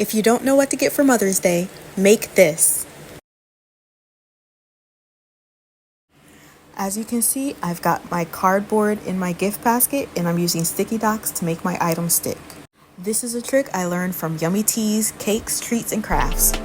If you don't know what to get for Mother's Day, make this. As you can see, I've got my cardboard in my gift basket and I'm using sticky dots to make my items stick. This is a trick I learned from Yummy Teas, Cakes, Treats, and Crafts.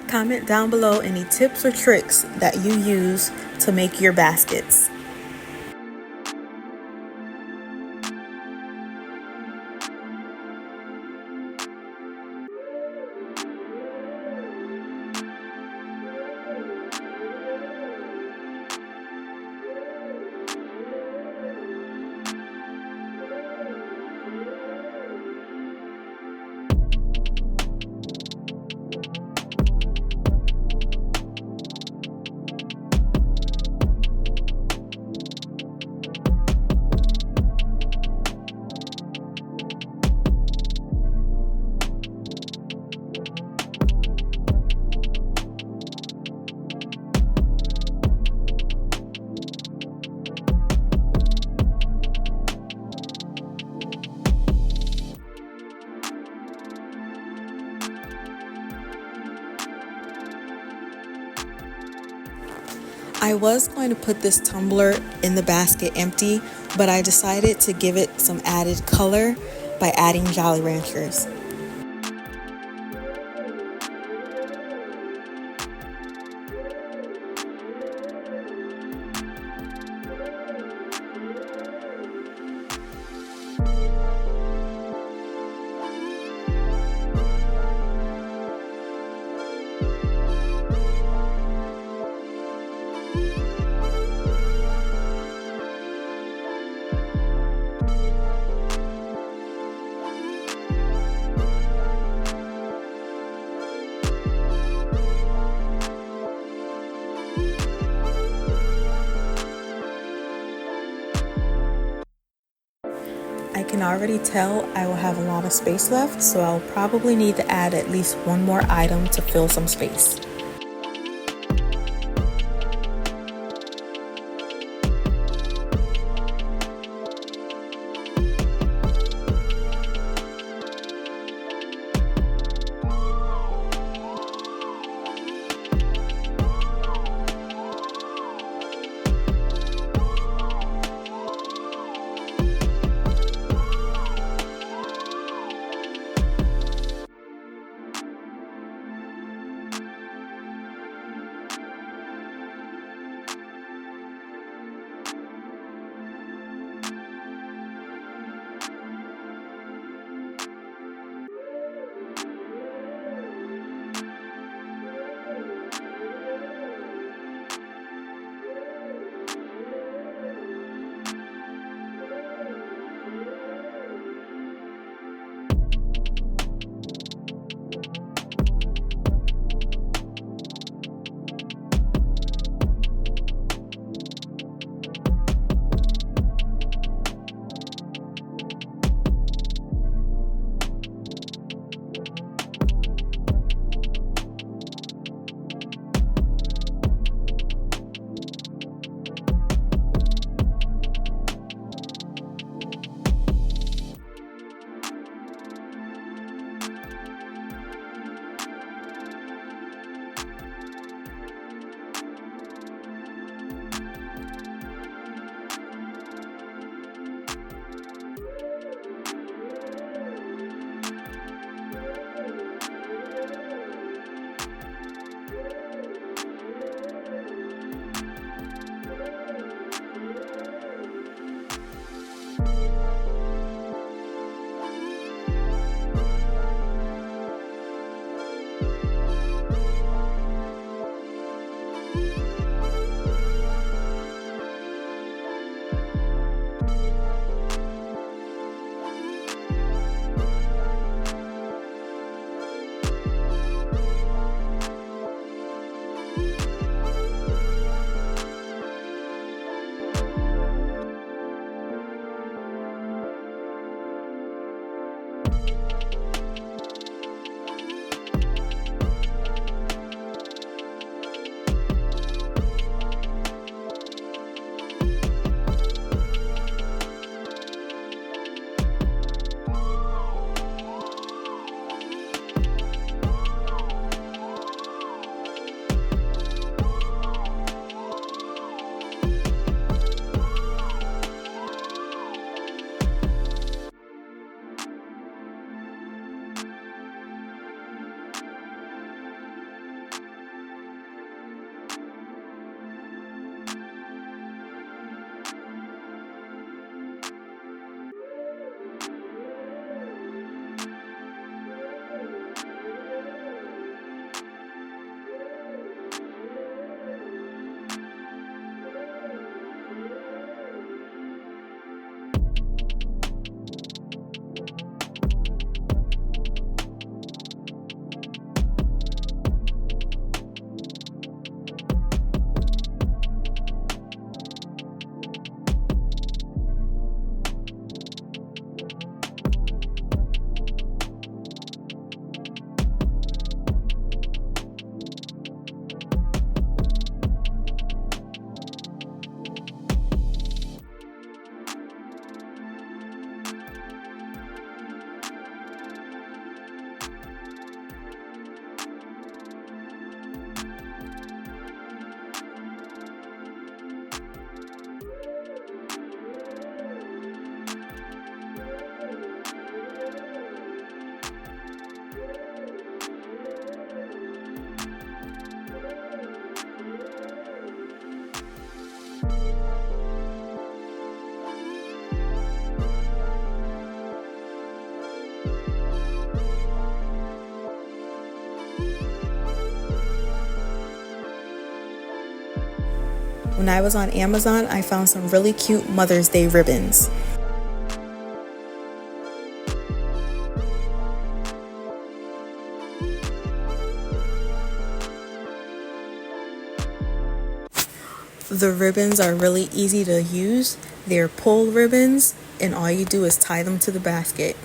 Comment down below any tips or tricks that you use to make your baskets. I was going to put this tumbler in the basket empty, but I decided to give it some added color by adding Jolly Ranchers. I can already tell I will have a lot of space left, so I'll probably need to add at least one more item to fill some space. When I was on Amazon, I found some really cute Mother's Day ribbons. The ribbons are really easy to use. They're pull ribbons, and all you do is tie them to the basket.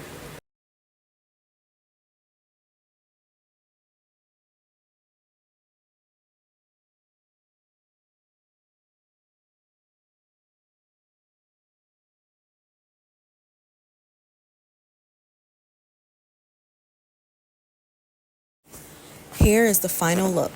Here is the final look.